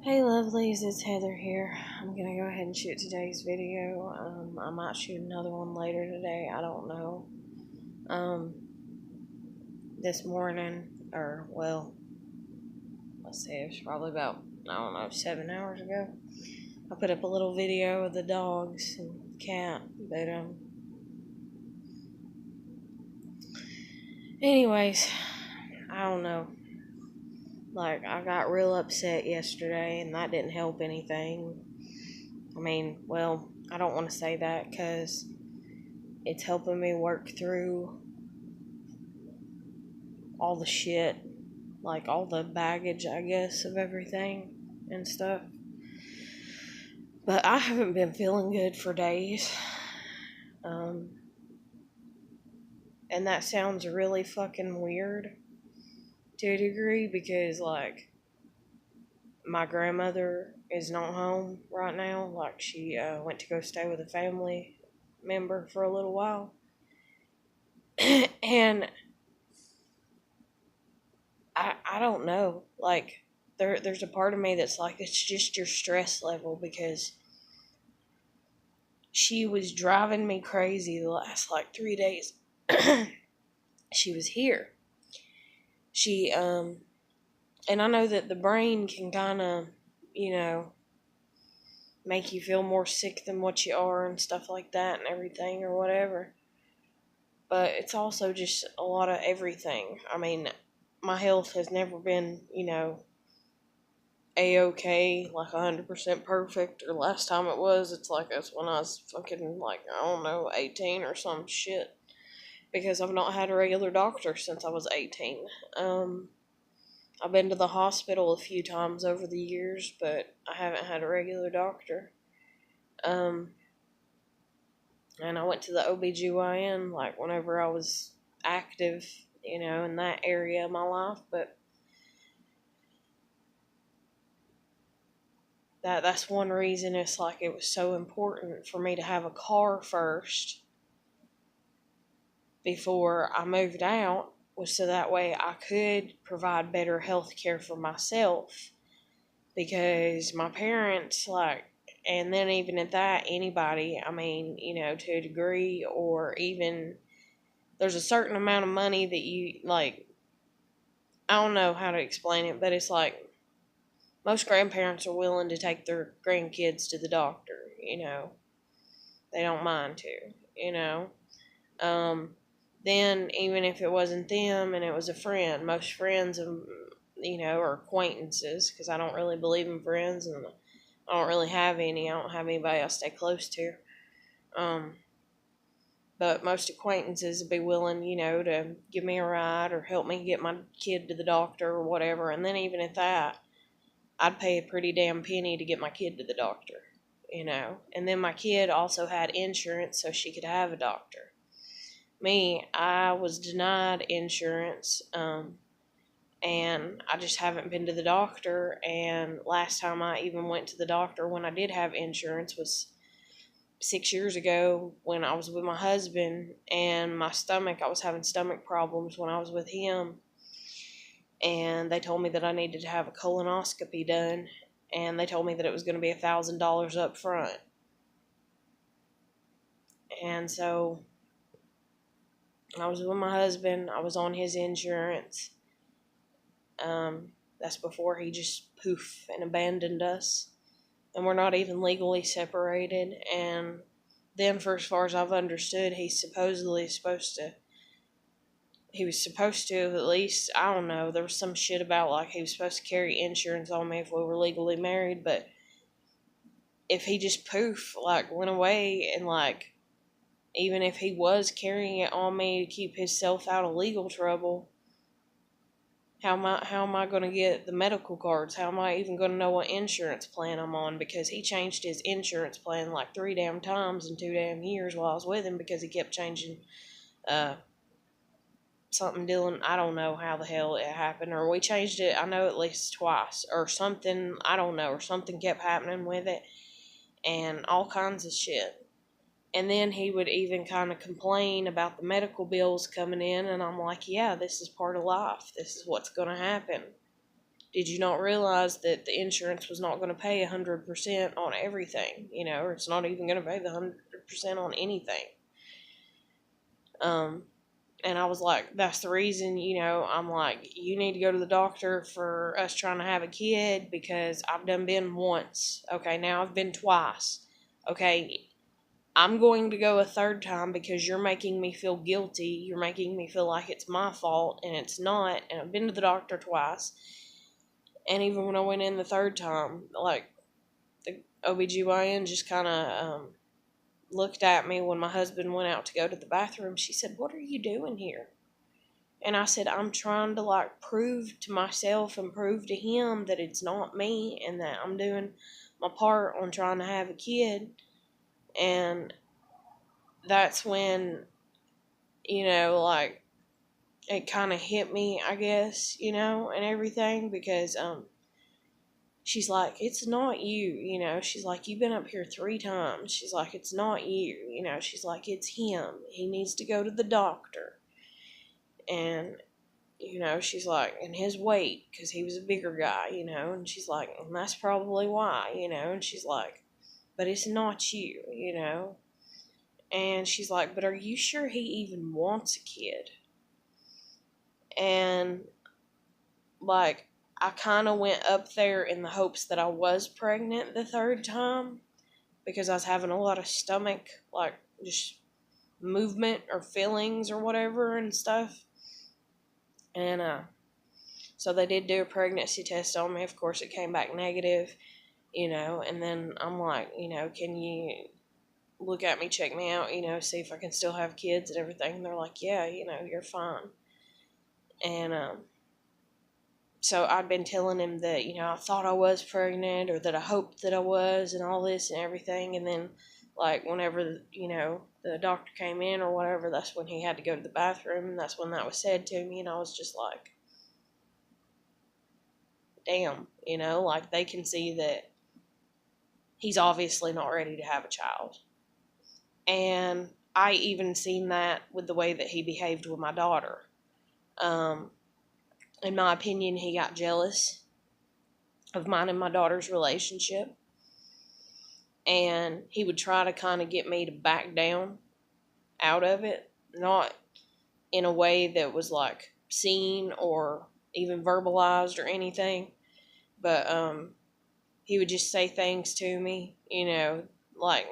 Hey lovelies, it's Heather here. I'm gonna go ahead and shoot today's video. I might shoot another one later today, I don't know. This morning, let's say it was probably about, 7 hours ago. I put up a little video of the dogs and cat, but, anyways, I don't know. Like, I got real upset yesterday, and that didn't help anything. I don't want to say that because it's helping me work through all the shit, like all the baggage, I guess, of everything and stuff. But I haven't been feeling good for days. And that sounds really fucking weird to a degree because, like, my grandmother is not home right now. Like, she went to go stay with a family member for a little while. And I don't know. Like, there's a part of me that's like, it's just your stress level because she was driving me crazy the last, 3 days. She was here. And I know that the brain can kind of, make you feel more sick than what you are and stuff like that and everything or whatever. But it's also just a lot of everything. My health has never been, A-okay, like 100% perfect, or last time it was, it's like that's when I was fucking, 18 or some shit, because I've not had a regular doctor since I was 18. I've been to the hospital a few times over the years, but I haven't had a regular doctor. And I went to the OBGYN, like, whenever I was active, in that area of my life, but that's one reason it's like it was so important for me to have a car first before I moved out, was so that way I could provide better health care for myself, because my parents, and then even at that, anybody, to a degree, or even there's a certain amount of money that you, I don't know how to explain it, but it's like most grandparents are willing to take their grandkids to the doctor, they don't mind to. Then even if it wasn't them and it was a friend, most friends, are acquaintances, because I don't really believe in friends, and I don't really have any. I don't have anybody I stay close to. But most acquaintances would be willing, to give me a ride or help me get my kid to the doctor or whatever. And then even at that, I'd pay a pretty damn penny to get my kid to the doctor, And then my kid also had insurance, so she could have a doctor. Me, I was denied insurance, and I just haven't been to the doctor. And last time I even went to the doctor when I did have insurance was 6 years ago when I was with my husband, and I was having stomach problems when I was with him, and they told me that I needed to have a colonoscopy done, and they told me that it was going to be $1,000 up front. And so I was with my husband. I was on his insurance. That's before he just poof and abandoned us. And we're not even legally separated. And then, for as far as I've understood, he was supposed to, at least, I don't know, there was some shit about, like, he was supposed to carry insurance on me if we were legally married. But if he just poof, went away, and, even if he was carrying it on me to keep himself out of legal trouble, how am I going to get the medical cards? How am I even going to know what insurance plan I'm on? Because he changed his insurance plan 3 damn times in 2 damn years while I was with him, because he kept changing something dealing, I don't know how the hell it happened, or we changed it, I know, at least twice, or something, I don't know, or something kept happening with it, and all kinds of shit. And then he would even kind of complain about the medical bills coming in, and I'm like, yeah, this is part of life. This is what's going to happen. Did you not realize that the insurance was not going to pay 100% on everything, or it's not even going to pay the 100% on anything? And I was like, that's the reason, I'm like, you need to go to the doctor for us trying to have a kid, because I've done been once. Okay, now I've been twice. Okay, I'm going to go a third time because you're making me feel guilty. You're making me feel like it's my fault, and it's not. And I've been to the doctor twice. And even when I went in the third time, like, the OBGYN just kind of looked at me when my husband went out to go to the bathroom. She said, "What are you doing here?" And I said, "I'm trying to, like, prove to myself and prove to him that it's not me and that I'm doing my part on trying to have a kid." And that's when, like, it kind of hit me, I guess, and everything, because she's like, "It's not you," she's like, "You've been up here 3 times." She's like, "It's not you," she's like, "It's him. He needs to go to the doctor." And, she's like, "And his weight, because he was a bigger guy," and she's like, "And that's probably why," and she's like, "But it's not you," and she's like, "But are you sure he even wants a kid?" And, like, I kind of went up there in the hopes that I was pregnant the third time, because I was having a lot of stomach, like, just movement or feelings or whatever and stuff. And so they did do a pregnancy test on me. Of course, it came back negative, and then I'm like, "Can you look at me, check me out, see if I can still have kids and everything?" And they're like, "Yeah, you're fine." And so I'd been telling him that, I thought I was pregnant, or that I hoped that I was, and all this and everything. And then, like, whenever, the doctor came in or whatever, that's when he had to go to the bathroom, and that's when that was said to me. And I was just like, damn, like, they can see that he's obviously not ready to have a child. And I even seen that with the way that he behaved with my daughter. In my opinion, he got jealous of mine and my daughter's relationship. And he would try to kind of get me to back down out of it. Not in a way that was, like, seen or even verbalized or anything. But he would just say things to me, like,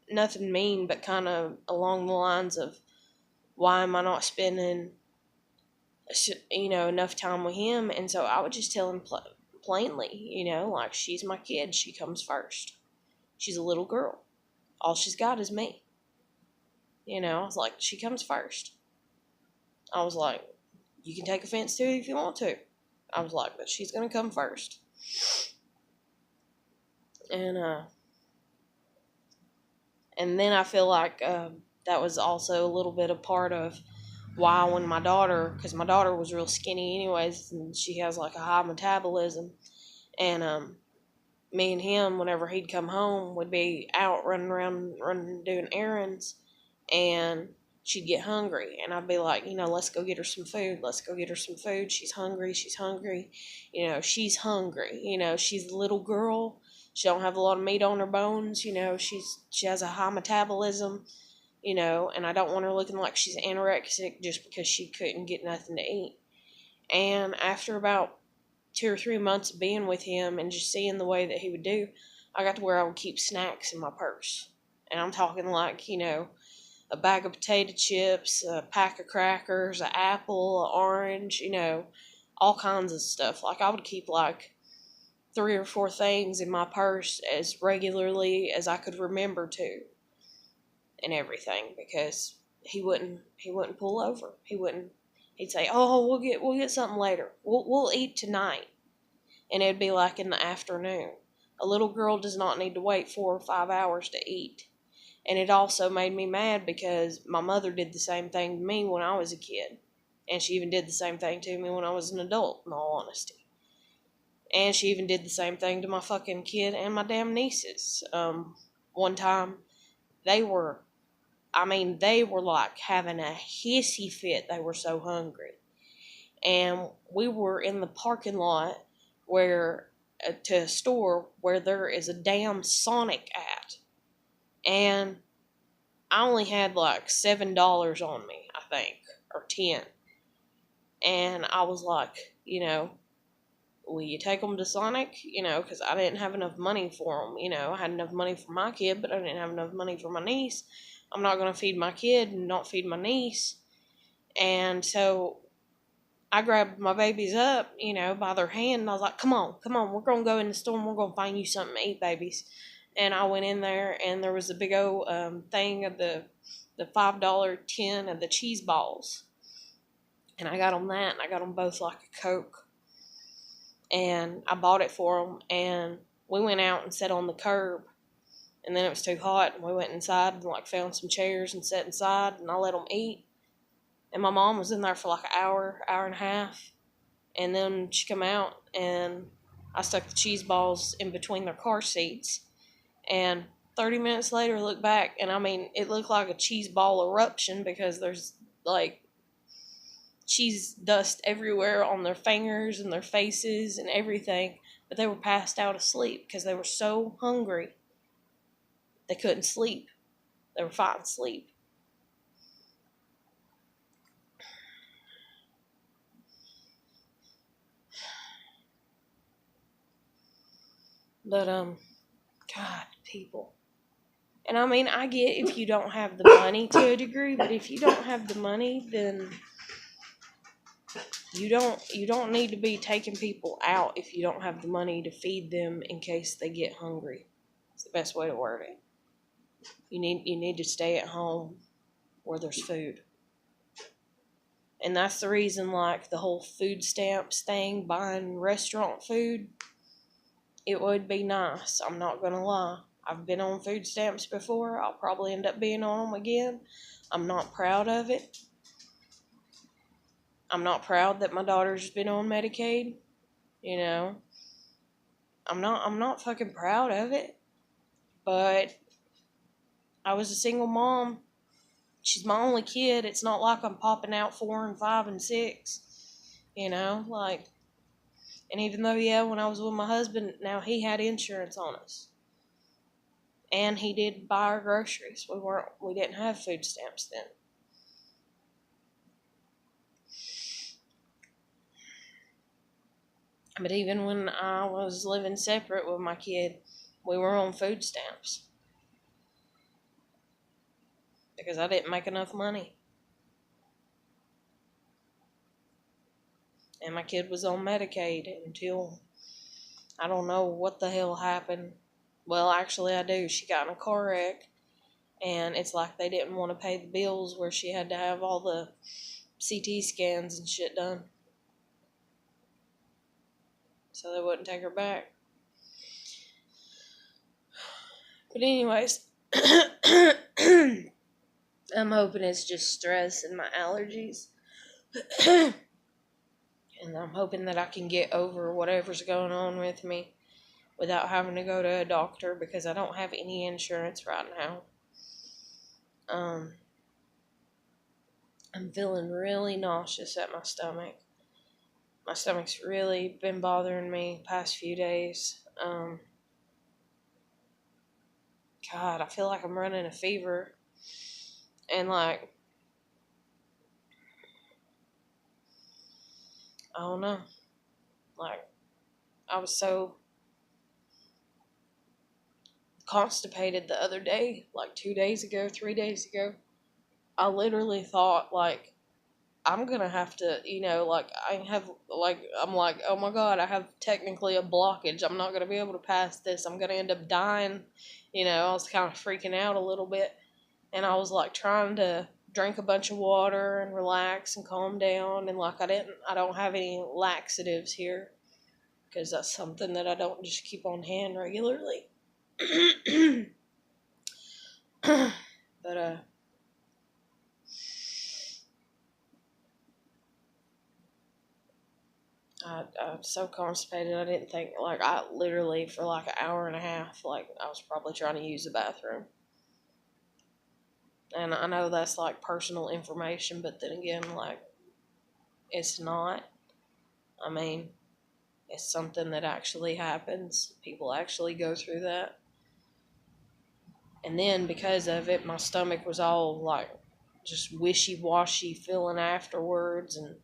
nothing mean, but kind of along the lines of, why am I not spending, enough time with him? And so I would just tell him plainly, like, she's my kid. She comes first. She's a little girl. All she's got is me. I was like, she comes first. I was like, you can take offense to it if you want to. I was like, but she's going to come first. And then I feel like that was also a little bit a part of why, when my daughter, because my daughter was real skinny anyways, and she has, like, a high metabolism, and me and him, whenever he'd come home, would be out running around, doing errands, and she'd get hungry, and I'd be like, "Let's go get her some food. Let's go get her some food. She's hungry. She's hungry. She's hungry. She's a little girl. She don't have a lot of meat on her bones. She has a high metabolism, and I don't want her looking like she's anorexic just because she couldn't get nothing to eat." And after about 2 or 3 months of being with him and just seeing the way that he would do, I got to where I would keep snacks in my purse. And I'm talking, like, a bag of potato chips, a pack of crackers, an apple, an orange, all kinds of stuff. Like, I would keep, like, 3 or 4 things in my purse as regularly as I could remember to, and everything, because he wouldn't pull over. He'd say, "Oh, we'll get something later. We'll eat tonight." And it'd be like in the afternoon. A little girl does not need to wait 4 or 5 hours to eat. And it also made me mad because my mother did the same thing to me when I was a kid. And she even did the same thing to me when I was an adult, in all honesty. And she even did the same thing to my fucking kid and my damn nieces. One time, they were like having a hissy fit. They were so hungry. And we were in the parking lot where to a store where there is a damn Sonic at, and I only had like $7 on me, I think, or 10. And I was like, will you take them to Sonic? Because I didn't have enough money for them. I had enough money for my kid, but I didn't have enough money for my niece. I'm not going to feed my kid and not feed my niece. And so I grabbed my babies up, by their hand, and I was like, come on, we're going to go in the store and we're going to find you something to eat, babies. And I went in there, and there was a big old thing of the $5 tin of the cheese balls. And I got them that, and I got them both like a Coke. And I bought it for them, and we went out and sat on the curb. And then it was too hot, and we went inside and found some chairs and sat inside, and I let them eat. And my mom was in there for like an hour and a half. And then she come out, and I stuck the cheese balls in between their car seats. And 30 minutes later, look back, and it looked like a cheese ball eruption because there's cheese dust everywhere on their fingers and their faces and everything. But they were passed out asleep because they were so hungry. They couldn't sleep. They were fighting sleep. But, God, people. And I get if you don't have the money to a degree, but if you don't have the money, then you don't need to be taking people out if you don't have the money to feed them in case they get hungry. It's the best way to word it. You need to stay at home where there's food. And that's the reason, the whole food stamps thing, buying restaurant food, it would be nice. I'm not going to lie. I've been on food stamps before. I'll probably end up being on them again. I'm not proud of it. I'm not proud that my daughter's been on Medicaid. I'm not fucking proud of it. But I was a single mom. She's my only kid. It's not like I'm popping out 4 and 5 and 6. And even though, when I was with my husband, now he had insurance on us. And he did buy our groceries. We didn't have food stamps then. But even when I was living separate with my kid, we were on food stamps. Because I didn't make enough money. And my kid was on Medicaid until I don't know what the hell happened. Well, actually I do. She got in a car wreck. And it's like they didn't want to pay the bills where she had to have all the CT scans and shit done. So they wouldn't take her back. But anyways, I'm hoping it's just stress and my allergies. And I'm hoping that I can get over whatever's going on with me without having to go to a doctor because I don't have any insurance right now. I'm feeling really nauseous at my stomach. My stomach's really been bothering me past few days. God, I feel like I'm running a fever. And I don't know. I was so constipated the other day, 2 days ago, 3 days ago. I literally thought, I'm gonna have to, I'm like, oh my God, I have technically a blockage. I'm not gonna be able to pass this. I'm gonna end up dying. I was kind of freaking out a little bit. And I was, trying to drink a bunch of water and relax and calm down. And, I don't have any laxatives here. Because that's something that I don't just keep on hand regularly. But, I'm so constipated, I didn't think, I literally, for an hour and a half, I was probably trying to use the bathroom. And I know that's, personal information, but then again, it's not. It's something that actually happens. People actually go through that. And then because of it, my stomach was all like just wishy-washy feeling afterwards, and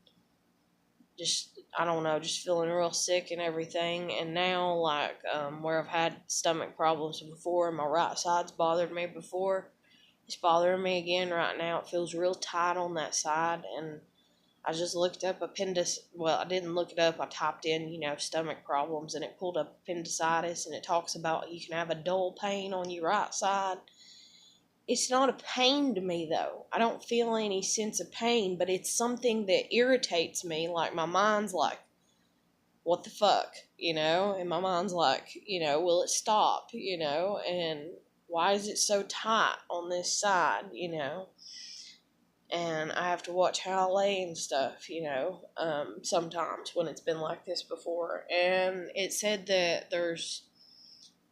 just, I don't know, just feeling real sick and everything. And now, like, where I've had stomach problems before and my right side's bothered me before, it's bothering me again right now. It feels real tight on that side. And I just looked up well, I didn't look it up. I typed in, stomach problems, and it pulled up appendicitis, and it talks about you can have a dull pain on your right side. It's not a pain to me, though. I don't feel any sense of pain, but it's something that irritates me. Like, my mind's like, what the fuck, And my mind's like, will it stop, And why is it so tight on this side, And I have to watch how I lay and stuff, sometimes when it's been like this before. And it said that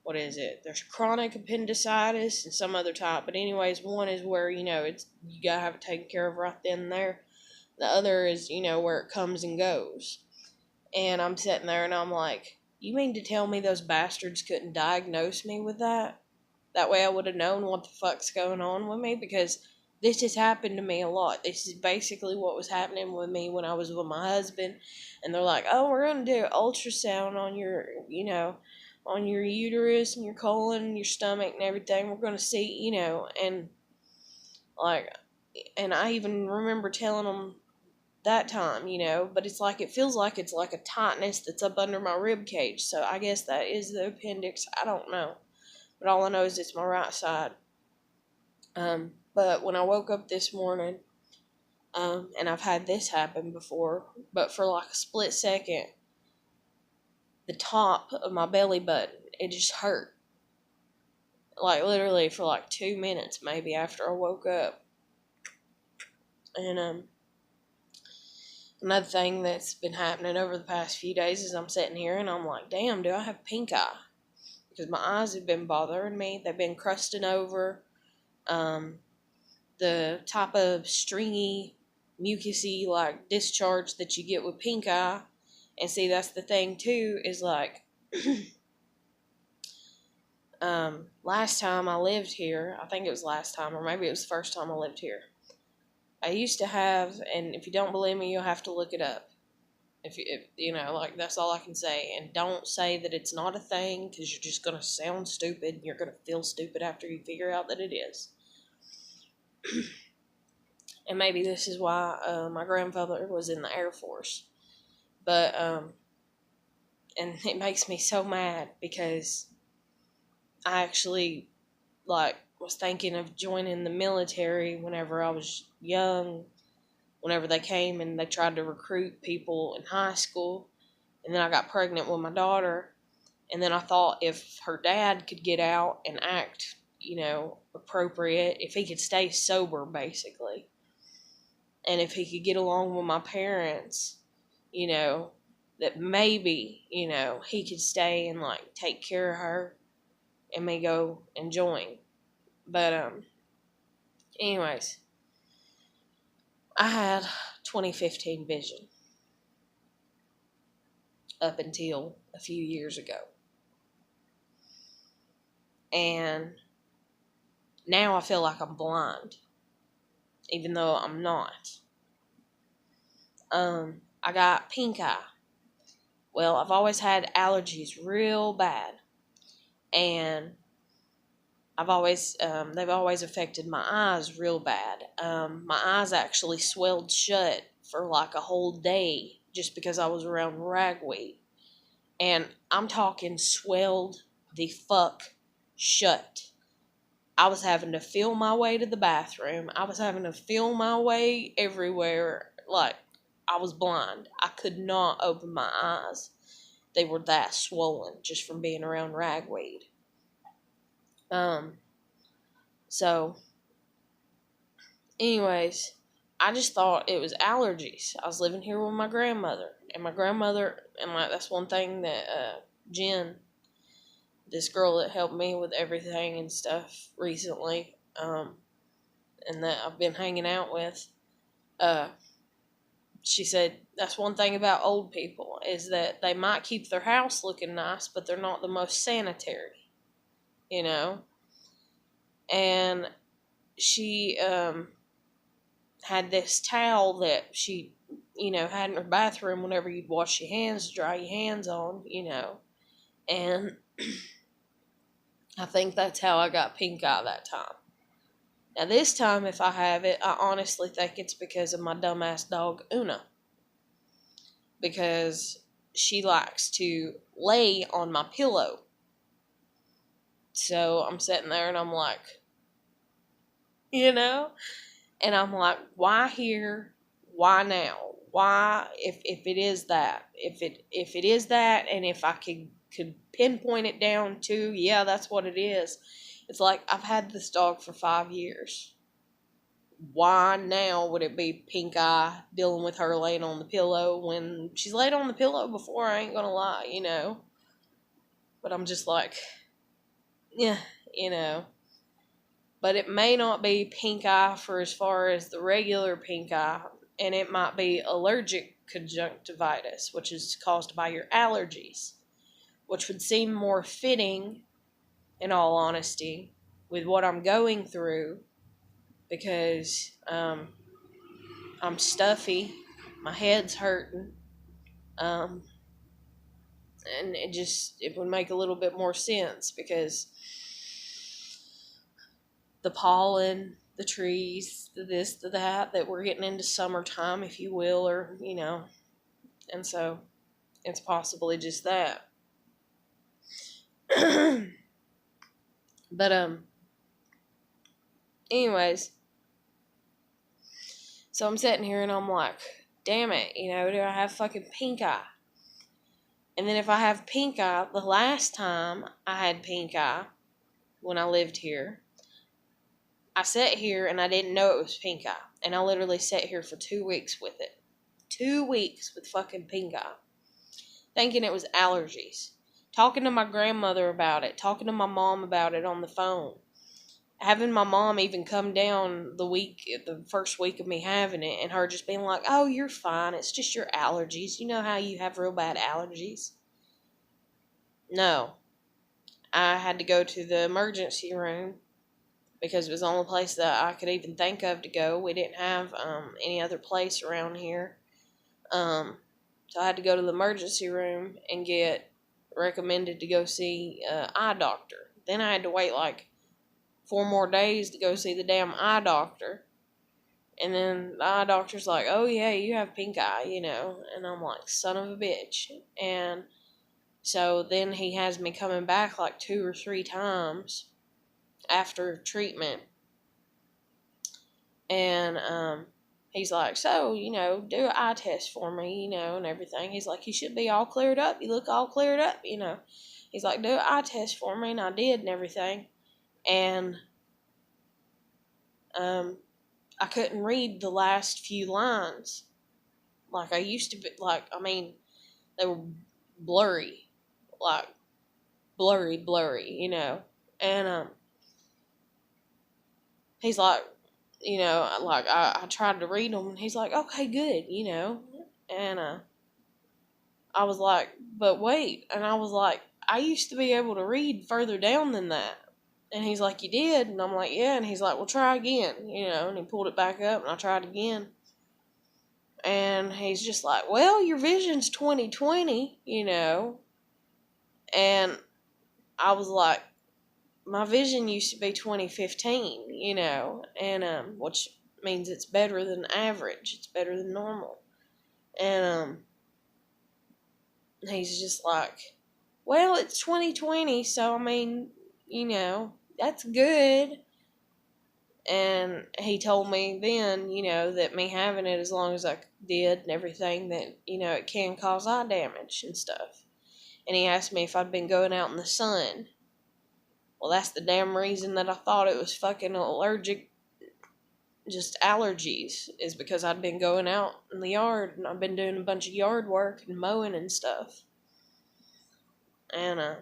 what is it? There's chronic appendicitis and some other type. But anyways, one is where, it's you gotta have it taken care of right then and there. The other is, where it comes and goes. And I'm sitting there and I'm like, you mean to tell me those bastards couldn't diagnose me with that? That way I would have known what the fuck's going on with me, because this has happened to me a lot. This is basically what was happening with me when I was with my husband. And they're like, oh, we're going to do ultrasound on your, on your uterus and your colon and your stomach and everything. We're going to see, and like, and I even remember telling them that time, but it's like, it feels like it's like a tightness that's up under my rib cage. So I guess that is the appendix. I don't know. But all I know is it's my right side. But when I woke up this morning, and I've had this happen before, but for like a split second, the top of my belly button, it just hurt. Like literally for like 2 minutes maybe after I woke up. And another thing that's been happening over the past few days is I'm sitting here and I'm like, damn, do I have pink eye? Because my eyes have been bothering me. They've been crusting over. The type of stringy, mucusy, like, discharge that you get with pink eye. And see, that's the thing, too, is, like, last time I lived here, I think it was last time, or maybe it was the first time I lived here, I used to have, and if you don't believe me, you'll have to look it up. If like, that's all I can say. And don't say that it's not a thing, because you're just going to sound stupid, and you're going to feel stupid after you figure out that it is. And maybe this is why my grandfather was in the Air Force. But, and it makes me so mad, because I actually, like, was thinking of joining the military whenever I was young, whenever they came and they tried to recruit people in high school. And then I got pregnant with my daughter. And then I thought if her dad could get out and act, appropriate, if he could stay sober, basically, and if he could get along with my parents, that maybe, he could stay and, like, take care of her and me go and join. But, anyways, I had 2015 vision up until a few years ago. And now I feel like I'm blind, even though I'm not. I got pink eye. Well, I've always had allergies real bad. And they've always affected my eyes real bad. My eyes actually swelled shut for like a whole day just because I was around ragweed. And I'm talking swelled the fuck shut. I was having to feel my way to the bathroom. I was having to feel my way everywhere. Like, I was blind. I could not open my eyes. They were that swollen just from being around ragweed. So, anyways, I just thought it was allergies. I was living here with my grandmother. And like, that's one thing that, Jen, this girl that helped me with everything and stuff recently, and that I've been hanging out with, she said that's one thing about old people is that they might keep their house looking nice, but they're not the most sanitary, you know. And she had this towel that she, had in her bathroom whenever you'd wash your hands, dry your hands on, And I think that's how I got pink eye that time. Now, this time, if I have it, I honestly think it's because of my dumbass dog, Una. Because she likes to lay on my pillow. So I'm sitting there and I'm like, And I'm like, why here? Why now? Why if it is that? If it is that and if I could pinpoint it down to, yeah, that's what it is. It's like I've had this dog for 5 years. Why now would it be pink eye dealing with her laying on the pillow when she's laid on the pillow before? I ain't gonna lie. But I'm just like, yeah, you know. But it may not be pink eye for as far as the regular pink eye, and it might be allergic conjunctivitis, which is caused by your allergies, which would seem more fitting, in all honesty, with what I'm going through because I'm stuffy, my head's hurting, um, and it would make a little bit more sense because the pollen, the trees, the this, the that we're getting into summertime, if you will, or, and so it's possibly just that. But, anyways, so I'm sitting here and I'm like, damn it, do I have fucking pink eye? And then if I have pink eye, the last time I had pink eye, when I lived here, I sat here and I didn't know it was pink eye. And I literally sat here for 2 weeks with it. 2 weeks with fucking pink eye. Thinking it was allergies. Talking to my grandmother about it. Talking to my mom about it on the phone. Having my mom even come down the first week of me having it, and her just being like, oh, you're fine. It's just your allergies. You know how you have real bad allergies? No. I had to go to the emergency room because it was the only place that I could even think of to go. We didn't have any other place around here. So I had to go to the emergency room and get recommended to go see an eye doctor. Then I had to wait like 4 more days to go see the damn eye doctor. And then the eye doctor's like, oh yeah, you have pink eye, And I'm like, son of a bitch. And so then he has me coming back like 2 or 3 times after treatment. And he's like, so, do an eye test for me, and everything. He's like, you should be all cleared up. You look all cleared up, He's like, do an eye test for me, and I did and everything. And I couldn't read the last few lines like I used to be. They were blurry, like blurry, And he's like, I tried to read them, and he's like, okay, good, And I was like, but wait. And I was like, I used to be able to read further down than that. And he's like, you did? And I'm like, yeah. And he's like, well, try again, And he pulled it back up, and I tried again. And he's just like, well, your vision's 20/20, And I was like, my vision used to be 20/15, And which means it's better than average. It's better than normal. And he's just like, well, it's 20/20, so I mean, that's good. And he told me then, that me having it as long as I did and everything, that, it can cause eye damage and stuff. And he asked me if I'd been going out in the sun. Well, that's the damn reason that I thought it was fucking allergic, just allergies, is because I'd been going out in the yard and I've been doing a bunch of yard work and mowing and stuff. And,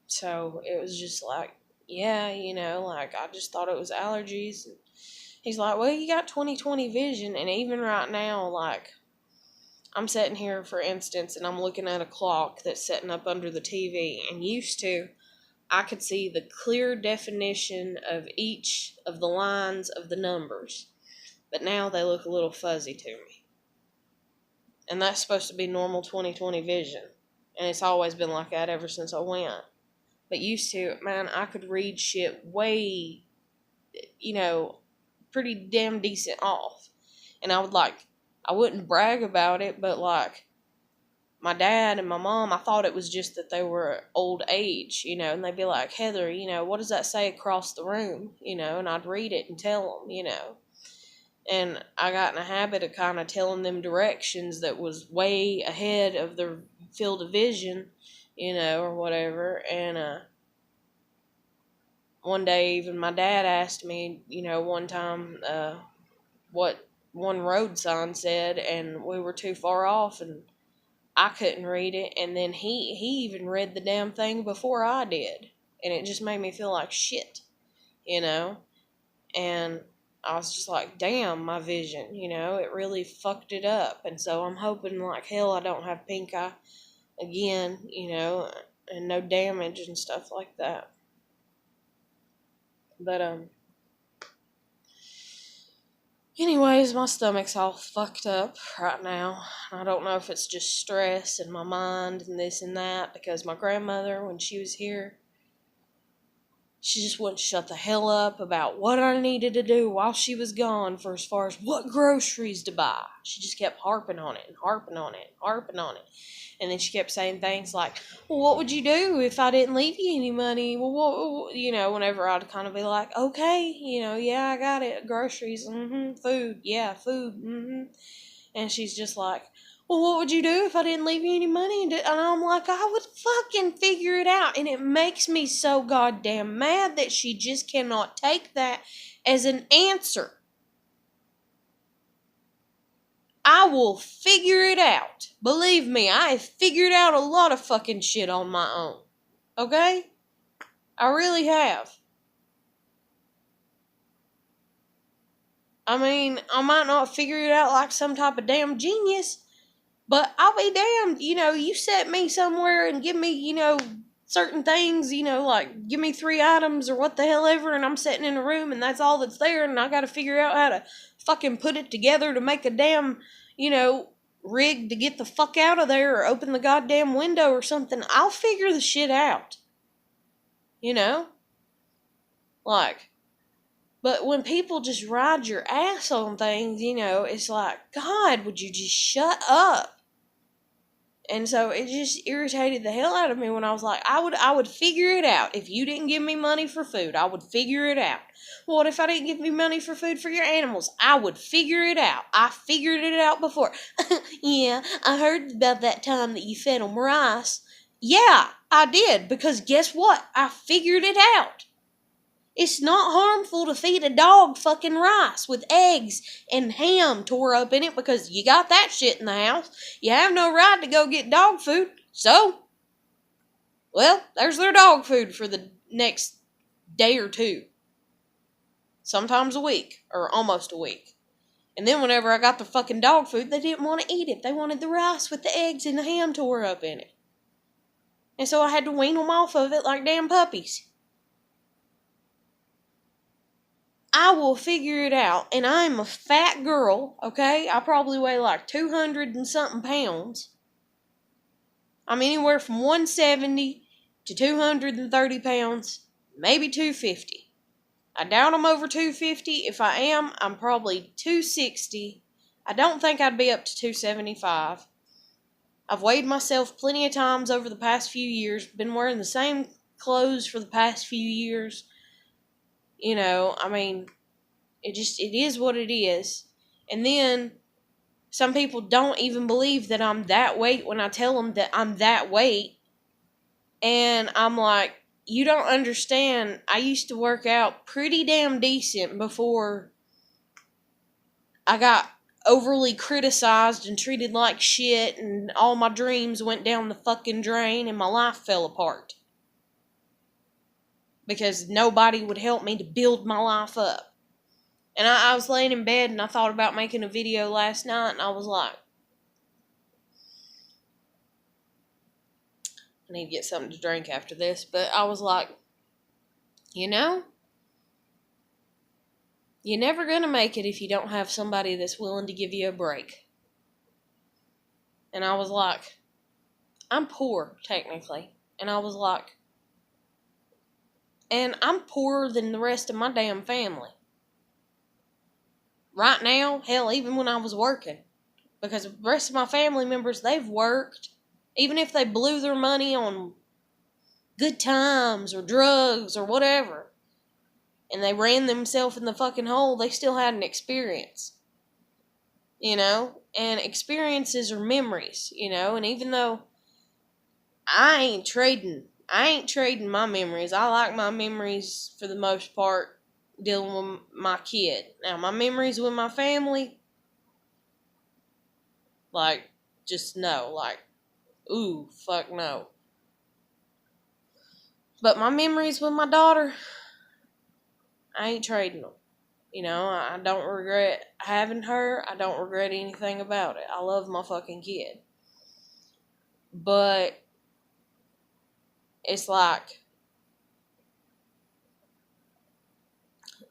so it was just like, yeah, I just thought it was allergies. And He's like, well, you got 20/20 vision, and even right now, like, I'm sitting here, for instance, and I'm looking at a clock that's sitting up under the TV, and used to, I could see the clear definition of each of the lines of the numbers, but now they look a little fuzzy to me. And that's supposed to be normal 20/20 vision, and it's always been like that ever since I went. But used to, man, I could read shit way, pretty damn decent off. And I wouldn't brag about it, but like, my dad and my mom, I thought it was just that they were old age, and they'd be like, Heather, what does that say across the room, and I'd read it and tell them, and I got in a habit of kind of telling them directions that was way ahead of their field of vision, or whatever, and, one day even my dad asked me, one time, what one road sign said, and we were too far off, and I couldn't read it, and then he even read the damn thing before I did, and it just made me feel like shit, and I was just like, damn, my vision, it really fucked it up, and so I'm hoping like hell I don't have pink eye again, and no damage and stuff like that, but, anyways, my stomach's all fucked up right now. I don't know if it's just stress in my mind and this and that, because my grandmother, when she was here, she just wouldn't shut the hell up about what I needed to do while she was gone for as far as what groceries to buy. She just kept harping on it and harping on it and harping on it. And then she kept saying things like, well, what would you do if I didn't leave you any money? Well, whenever I'd kind of be like, okay, yeah, I got it. Groceries, food, yeah, food, And she's just like, well, what would you do if I didn't leave you any money? And I'm like, I would fucking figure it out. And it makes me so goddamn mad that she just cannot take that as an answer. I will figure it out. Believe me, I have figured out a lot of fucking shit on my own. Okay? I really have. I mean, I might not figure it out like some type of damn genius, but I'll be damned, you set me somewhere and give me, certain things, like give me 3 items or what the hell ever, and I'm sitting in a room and that's all that's there, and I gotta figure out how to fucking put it together to make a damn, rig to get the fuck out of there or open the goddamn window or something. I'll figure the shit out. Like, but when people just ride your ass on things, it's like, God, would you just shut up? And so it just irritated the hell out of me when I was like, I would figure it out. If you didn't give me money for food, I would figure it out. Well, what if I didn't give you money for food for your animals? I would figure it out. I figured it out before. Yeah, I heard about that time that you fed them rice. Yeah, I did, because guess what? I figured it out. It's not harmful to feed a dog fucking rice with eggs and ham tore up in it, because you got that shit in the house. You have no right to go get dog food. So, well, there's their dog food for the next day or two. Sometimes a week, or almost a week. And then whenever I got the fucking dog food, they didn't want to eat it. They wanted the rice with the eggs and the ham tore up in it. And so I had to wean them off of it like damn puppies. I will figure it out, and I'm a fat girl, okay? I probably weigh like 200 and something pounds. I'm anywhere from 170 to 230 pounds, maybe 250. I doubt I'm over 250. If I am, I'm probably 260. I don't think I'd be up to 275. I've weighed myself plenty of times over the past few years, been wearing the same clothes for the past few years. I mean, it is what it is. And then some people don't even believe that I'm that weight when I tell them that I'm that weight. And I'm like, you don't understand. I used to work out pretty damn decent before I got overly criticized and treated like shit, and all my dreams went down the fucking drain and my life fell apart. Because nobody would help me to build my life up. And I was laying in bed and I thought about making a video last night, and I was like, I need to get something to drink after this. But I was like, you know, you're never going to make it if you don't have somebody that's willing to give you a break. And I was like, I'm poor, technically. And I was like, and I'm poorer than the rest of my damn family. Right now, hell, even when I was working. Because the rest of my family members, they've worked. Even if they blew their money on good times or drugs or whatever, and they ran themselves in the fucking hole, they still had an experience. You know? And experiences are memories, you know? And even though I ain't trading my memories. I like my memories for the most part dealing with my kid. Now, my memories with my family, like, just no. Like, ooh, fuck no. But my memories with my daughter, I ain't trading them. You know, I don't regret having her. I don't regret anything about it. I love my fucking kid. But it's like,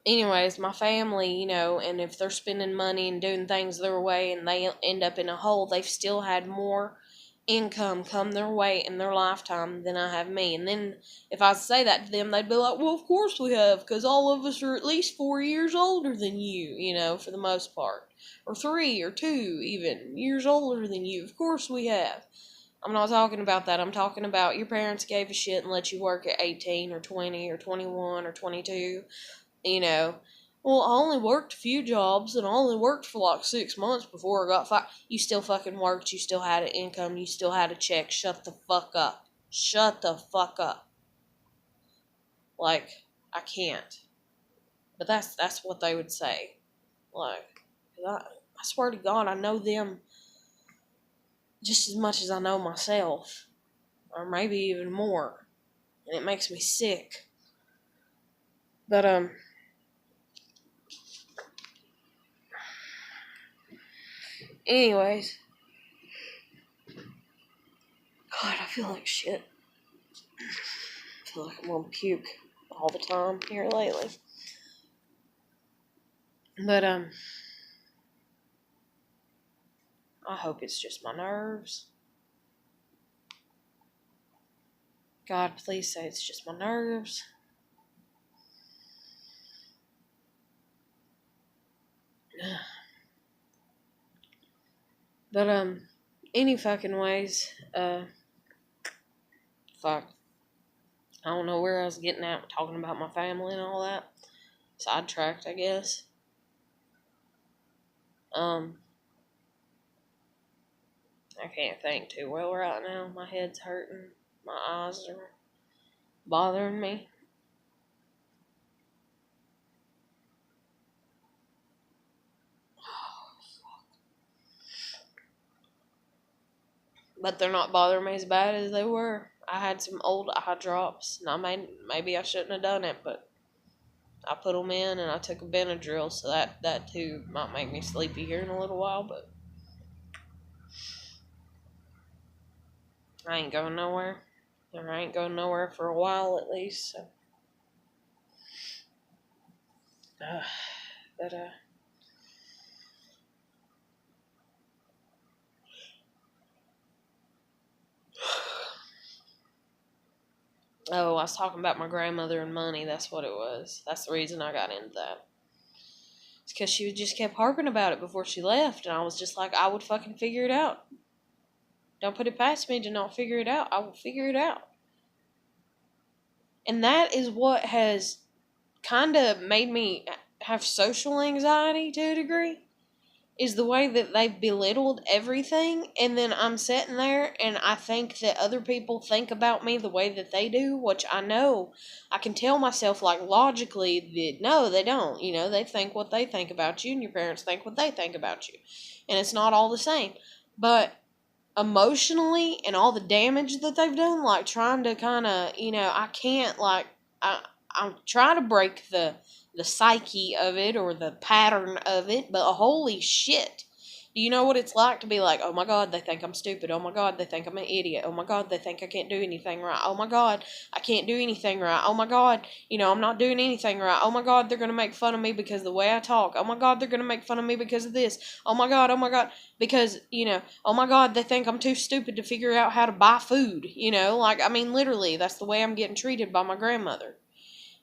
anyways, my family, you know, and if they're spending money and doing things their way and they end up in a hole, they've still had more income come their way in their lifetime than I have me. And then if I say that to them, they'd be like, well, of course we have, because all of us are at least 4 years older than you, you know, for the most part. Or 3 or 2 even years older than you. Of course we have. I'm not talking about that. I'm talking about your parents gave a shit and let you work at 18 or 20 or 21 or 22. You know, well, I only worked a few jobs and I only worked for like 6 months before I got fired. You still fucking worked. You still had an income. You still had a check. Shut the fuck up. Shut the fuck up. Like, I can't. But that's what they would say. Like, I swear to God, I know them just as much as I know myself. Or maybe even more. And it makes me sick. But, anyways. God, I feel like shit. I feel like I'm gonna puke all the time here lately. But, I hope it's just my nerves. God, please say it's just my nerves. But, any fucking ways, fuck. I don't know where I was getting at, talking about my family and all that. Sidetracked, I guess. I can't think too well right now. My head's hurting. My eyes are bothering me. But they're not bothering me as bad as they were. I had some old eye drops, and maybe I shouldn't have done it, but I put them in, and I took a Benadryl, so that too might make me sleepy here in a little while, but I ain't going nowhere. Or I ain't going nowhere for a while at least, so. But, oh, I was talking about my grandmother and money. That's what it was. That's the reason I got into that. It's because she just kept harping about it before she left, and I was just like, I would fucking figure it out. Don't put it past me to not figure it out. I will figure it out. And that is what has kind of made me have social anxiety to a degree. Is the way that they've belittled everything, and then I'm sitting there and I think that other people think about me the way that they do, which I know I can tell myself, like, logically that no, they don't. You know, they think what they think about you, and your parents think what they think about you, and it's not all the same. But emotionally and all the damage that they've done, like trying to kind of, you know, I can't, like, I'm trying to break the the psyche of it or the pattern of it, but holy shit. Do you know what it's like to be like, oh my God, they think I'm stupid. Oh my God, they think I'm an idiot. Oh my God, they think I can't do anything right. Oh my God, I can't do anything right. Oh my God, I'm not doing anything right. Oh my God, they're going to make fun of me because of the way I talk. Oh my God, they're going to make fun of me because of this. Oh my God, because, oh my God, they think I'm too stupid to figure out how to buy food. Literally, that's the way I'm getting treated by my grandmother.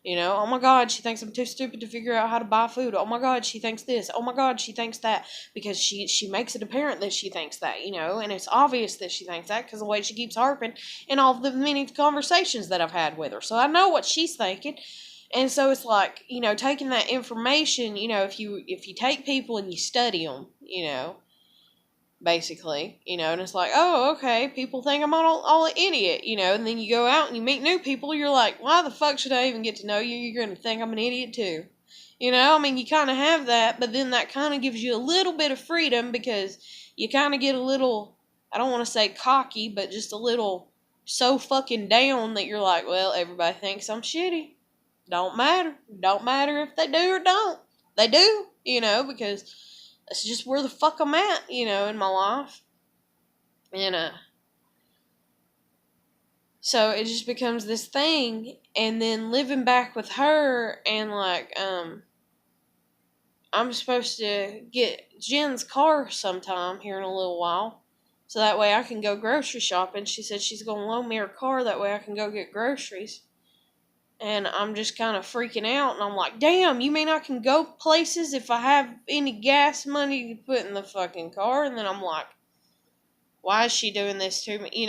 Oh my God, she thinks I'm too stupid to figure out how to buy food. Oh my God, she thinks this. Oh my God, she thinks that. Because she makes it apparent that she thinks that, and it's obvious that she thinks that because the way she keeps harping in all the many conversations that I've had with her. So I know what she's thinking. And so it's like, taking that information, if you take people and you study them, basically, and it's like, oh, okay, people think I'm all an idiot, and then you go out and you meet new people, you're like, why the fuck should I even get to know you? You're going to think I'm an idiot too. You kind of have that, but then that kind of gives you a little bit of freedom because you kind of get a little, I don't want to say cocky, but just a little so fucking down that you're like, well, everybody thinks I'm shitty. Don't matter. Don't matter if they do or don't. They do, because that's just where the fuck I'm at, in my life. And, so it just becomes this thing, and then living back with her, and, I'm supposed to get Jen's car sometime here in a little while, so that way I can go grocery shopping. She said she's going to loan me her car, that way I can go get groceries. And I'm just kind of freaking out, and I'm like, damn, you mean I can go places if I have any gas money to put in the fucking car? And then I'm like, why is she doing this to me?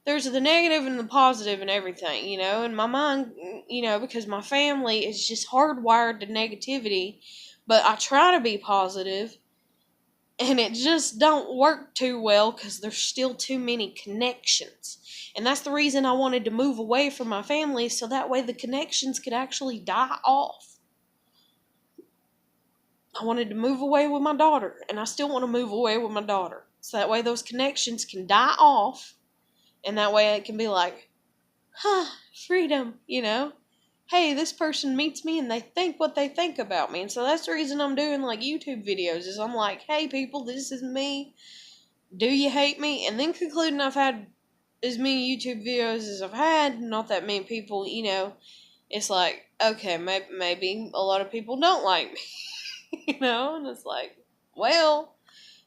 There's the negative and the positive and everything, and my mind, because my family is just hardwired to negativity, but I try to be positive, and it just don't work too well because there's still too many connections. And that's the reason I wanted to move away from my family, so that way the connections could actually die off. I wanted to move away with my daughter, and I still want to move away with my daughter. So that way those connections can die off, and that way it can be like, freedom, Hey, this person meets me and they think what they think about me. And so that's the reason I'm doing YouTube videos, is I'm like, hey people, this is me. Do you hate me? And then concluding I've had as many YouTube videos as I've had, not that many people, it's like, okay, maybe a lot of people don't like me, and it's like, well,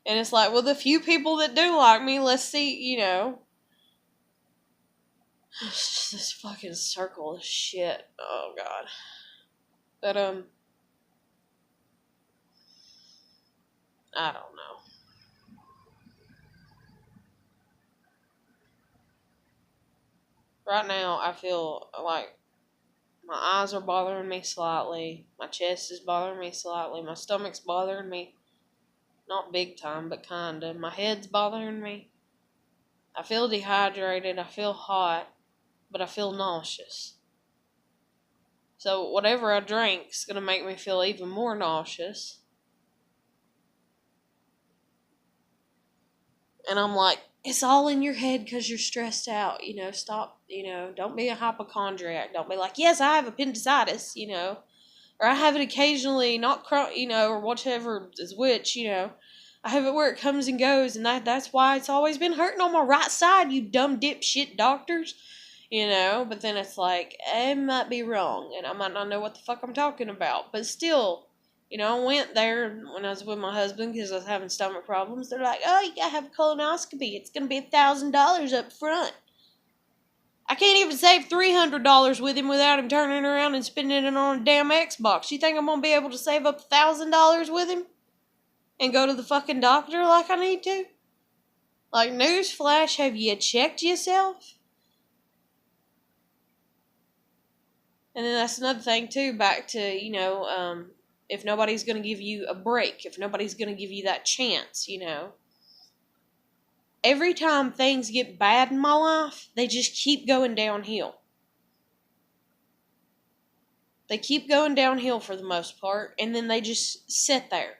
and it's like, well, the few people that do like me, let's see, it's just this fucking circle of shit. Oh, God. But, I don't know. Right now, I feel like my eyes are bothering me slightly. My chest is bothering me slightly. My stomach's bothering me. Not big time, but kinda. My head's bothering me. I feel dehydrated. I feel hot. But I feel nauseous. So whatever I drink is going to make me feel even more nauseous. And I'm like, it's all in your head because you're stressed out. Stop, don't be a hypochondriac. Don't be like, yes, I have appendicitis, Or I have it occasionally, not, or whatever is which, I have it where it comes and goes, and that's why it's always been hurting on my right side, you dumb dipshit doctors. But then it's like, I might be wrong, and I might not know what the fuck I'm talking about, but still, I went there when I was with my husband because I was having stomach problems. They're like, oh, you gotta have a colonoscopy, it's gonna be $1,000 up front. I can't even save $300 with him without him turning around and spending it on a damn Xbox. You think I'm gonna be able to save up $1,000 with him? And go to the fucking doctor like I need to? Like, newsflash, have you checked yourself? And then that's another thing, too, back to, if nobody's going to give you a break, if nobody's going to give you that chance, Every time things get bad in my life, they just keep going downhill. They keep going downhill for the most part, and then they just sit there.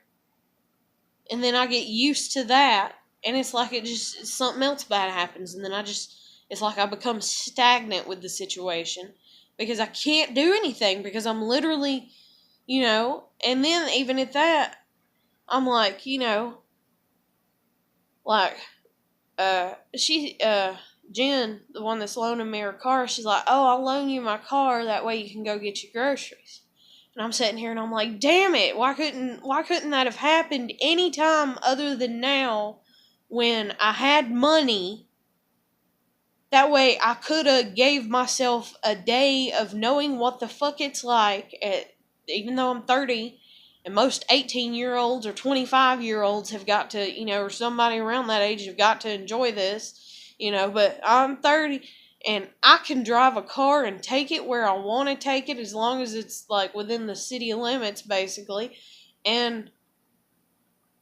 And then I get used to that, and it's like something else bad happens, and then it's like I become stagnant with the situation. Because I can't do anything, because I'm literally you know, and then even at that, I'm like, like, Jen, the one that's loaning me her car, she's like, oh, I'll loan you my car, that way you can go get your groceries. And I'm sitting here and I'm like, damn it, why couldn't that have happened any time other than now when I had money? That way I could have gave myself a day of knowing what the fuck it's like, even though I'm 30, and most 18-year-olds or 25-year-olds have got to, or somebody around that age have got to enjoy this, but I'm 30, and I can drive a car and take it where I want to take it as long as it's, like, within the city limits, basically, and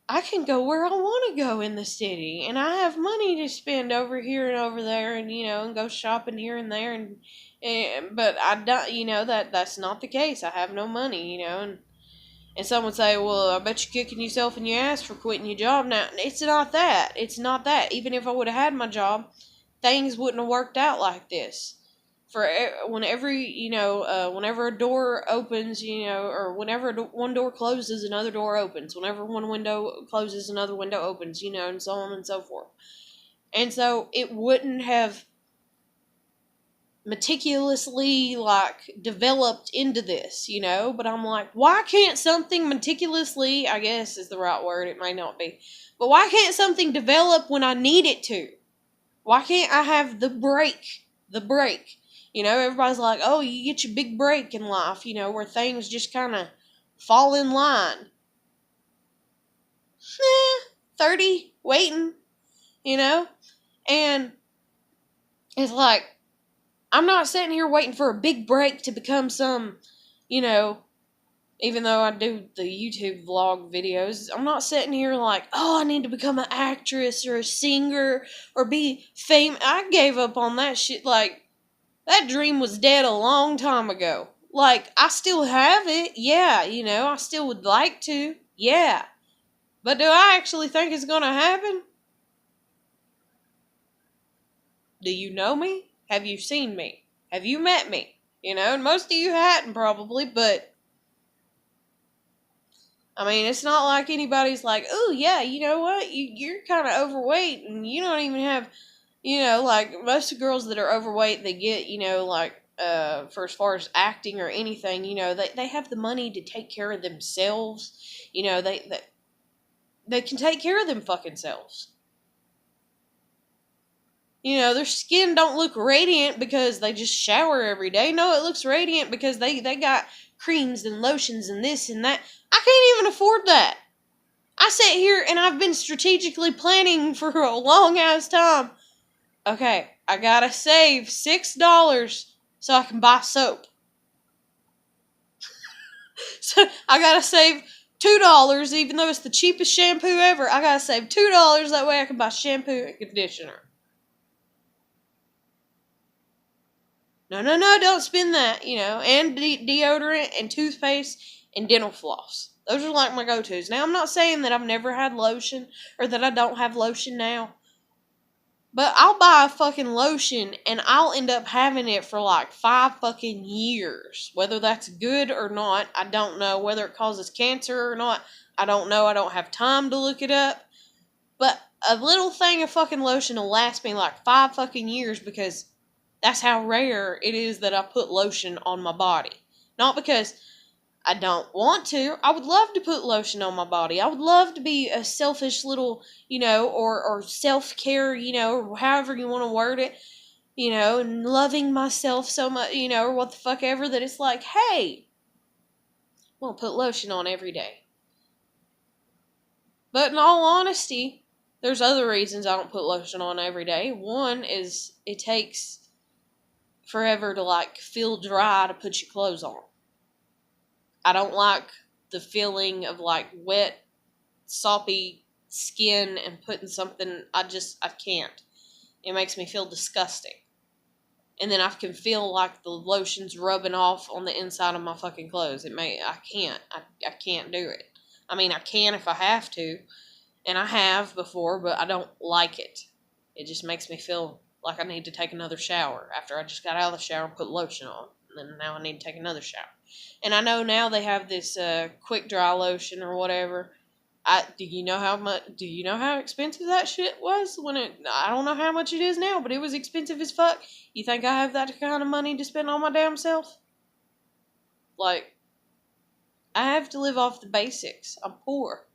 I can go where I want to go in the city, and I have money to spend over here and over there, and and go shopping here and there, and but I don't, that's not the case. I have no money, and some would say, well, I bet you're kicking yourself in your ass for quitting your job. Now, it's not that. It's not that. Even if I would have had my job, things wouldn't have worked out like this. Whenever whenever a door opens, or whenever one door closes, another door opens. Whenever one window closes, another window opens, and so on and so forth. And so it wouldn't have meticulously, like, developed into this, but I'm like, why can't something meticulously, I guess is the right word, it may not be, but why can't something develop when I need it to? Why can't I have the break? Everybody's like, oh, you get your big break in life, where things just kind of fall in line. 30, waiting, and it's like, I'm not sitting here waiting for a big break to become some, even though I do the YouTube vlog videos, I'm not sitting here like, oh, I need to become an actress or a singer or be famous. I gave up on that shit, like, that dream was dead a long time ago. Like, I still have it, yeah, I still would like to, yeah. But do I actually think it's gonna happen? Do you know me? Have you seen me? Have you met me? And most of you hadn't probably, but I mean, it's not like anybody's like, oh, yeah, you know what? You're kind of overweight and you don't even have, like most girls that are overweight, they get, like, for as far as acting or anything, they have the money to take care of themselves. They can take care of them fucking selves. Their skin don't look radiant because they just shower every day. No, it looks radiant because they got creams and lotions and this and that. I can't even afford that. I sit here and I've been strategically planning for a long ass time. Okay, I gotta save $6 so I can buy soap. So I gotta save $2, even though it's the cheapest shampoo ever. I gotta save $2, that way I can buy shampoo and conditioner. No, don't spend that, and deodorant and toothpaste and dental floss. Those are like my go-tos. Now, I'm not saying that I've never had lotion or that I don't have lotion now. But I'll buy a fucking lotion and I'll end up having it for like 5 fucking years. Whether that's good or not, I don't know. Whether it causes cancer or not, I don't know. I don't have time to look it up. But a little thing of fucking lotion will last me like 5 fucking years because that's how rare it is that I put lotion on my body. Not because I don't want to. I would love to put lotion on my body. I would love to be a selfish little, or self-care, or however you want to word it, and loving myself so much, or what the fuck ever, that it's like, hey, I'm going to put lotion on every day. But in all honesty, there's other reasons I don't put lotion on every day. One is it takes forever to, like, feel dry to put your clothes on. I don't like the feeling of, like, wet, soppy skin and putting something, I can't. It makes me feel disgusting. And then I can feel like the lotion's rubbing off on the inside of my fucking clothes. I can't do it. I mean, I can if I have to, and I have before, but I don't like it. It just makes me feel like I need to take another shower after I just got out of the shower and put lotion on. And then now I need to take another shower. And I know now they have this quick dry lotion or whatever. Do you know how much? Do you know how expensive that shit was when it? I don't know how much it is now, but it was expensive as fuck. You think I have that kind of money to spend on my damn self? Like, I have to live off the basics. I'm poor.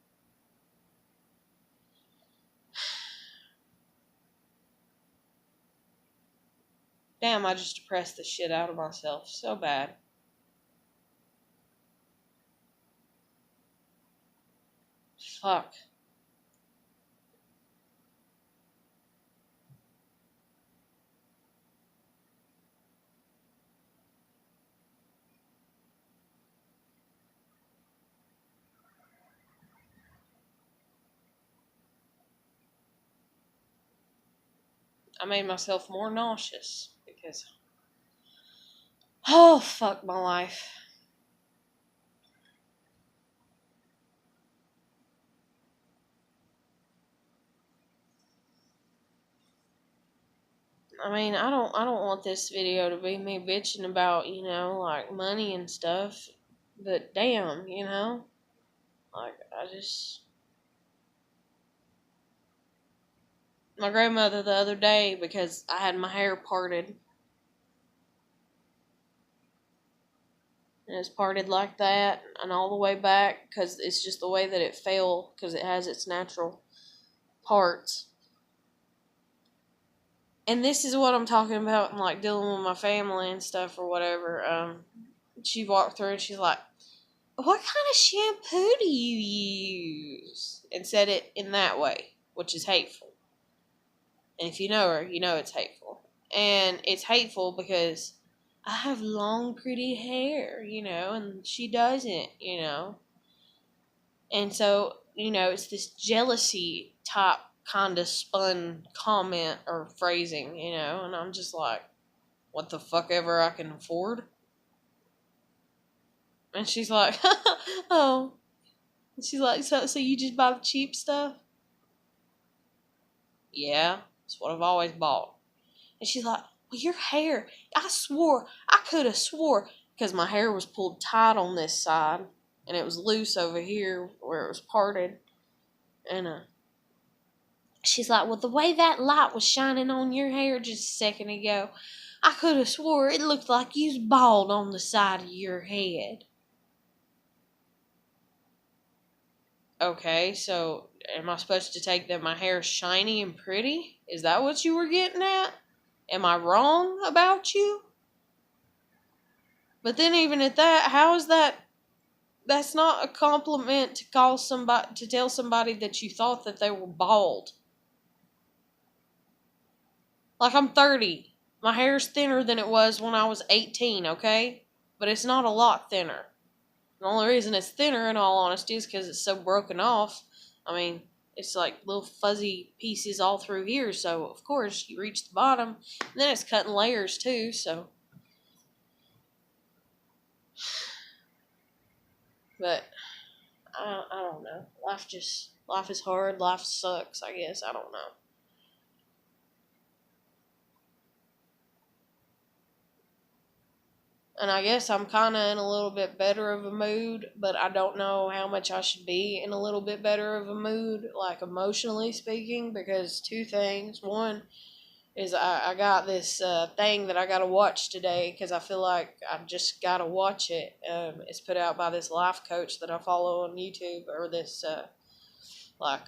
Damn, I just depressed the shit out of myself so bad. Fuck. I made myself more nauseous because, oh, fuck my life. I mean, I don't want this video to be me bitching about, like money and stuff. But damn, like my grandmother the other day, because I had my hair parted, and it's parted like that and all the way back because it's just the way that it fell because it has its natural parts. And this is what I'm talking about, and like dealing with my family and stuff or whatever. She walked through and she's like, "What kind of shampoo do you use?" And said it in that way, which is hateful. And if you know her, you know it's hateful. And it's hateful because I have long, pretty hair, and she doesn't. And so, it's this jealousy type kind of spun comment or phrasing, and I'm just like, what the fuck ever I can afford? And she's like, oh. And she's like, so you just buy the cheap stuff? Yeah, that's what I've always bought. And she's like, well, your hair, I could have swore, because my hair was pulled tight on this side, and it was loose over here where it was parted. And she's like, well, the way that light was shining on your hair just a second ago, I could have swore it looked like you was bald on the side of your head. Okay, so am I supposed to take that my hair is shiny and pretty? Is that what you were getting at? Am I wrong about you? But then even at that, how is that? That's not a compliment to tell somebody that you thought that they were bald. Like, I'm 30. My hair's thinner than it was when I was 18, okay? But it's not a lot thinner. The only reason it's thinner, in all honesty, is because it's so broken off. I mean, it's like little fuzzy pieces all through here, so of course you reach the bottom, and then it's cutting layers too, so. But, I don't know. Life is hard, life sucks, I guess, I don't know. And I guess I'm kind of in a little bit better of a mood, but I don't know how much I should be in a little bit better of a mood, like emotionally speaking, because two things. One is I got this thing that I got to watch today because I feel like I just got to watch it. It's put out by this life coach that I follow on YouTube, or this, I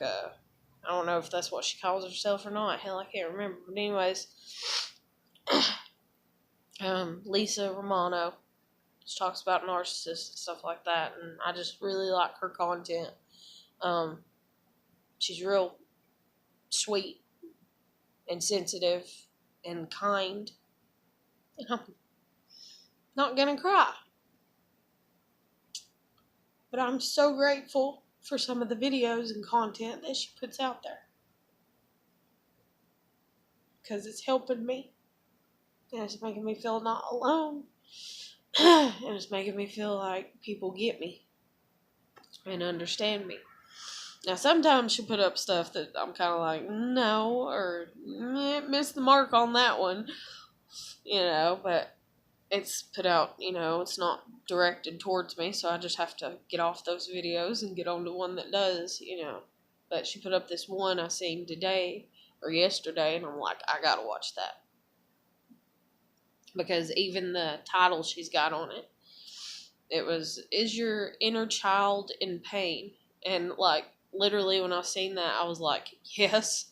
don't know if that's what she calls herself or not. Hell, I can't remember. But anyways, Lisa Romano. She talks about narcissists and stuff like that, and I just really like her content. She's real sweet and sensitive and kind, and I'm not gonna cry. But I'm so grateful for some of the videos and content that she puts out there, because it's helping me, and it's making me feel not alone. And it's making me feel like people get me and understand me. Now, sometimes she'll put up stuff that I'm kind of like, no, or missed the mark on that one, but it's put out, it's not directed towards me, so I just have to get off those videos and get on to one that does. But she put up this one I seen today or yesterday, and I'm like, I gotta watch that. Because even the title she's got on it, it was, "Is your inner child in pain?" And, like, literally when I seen that, I was like, yes.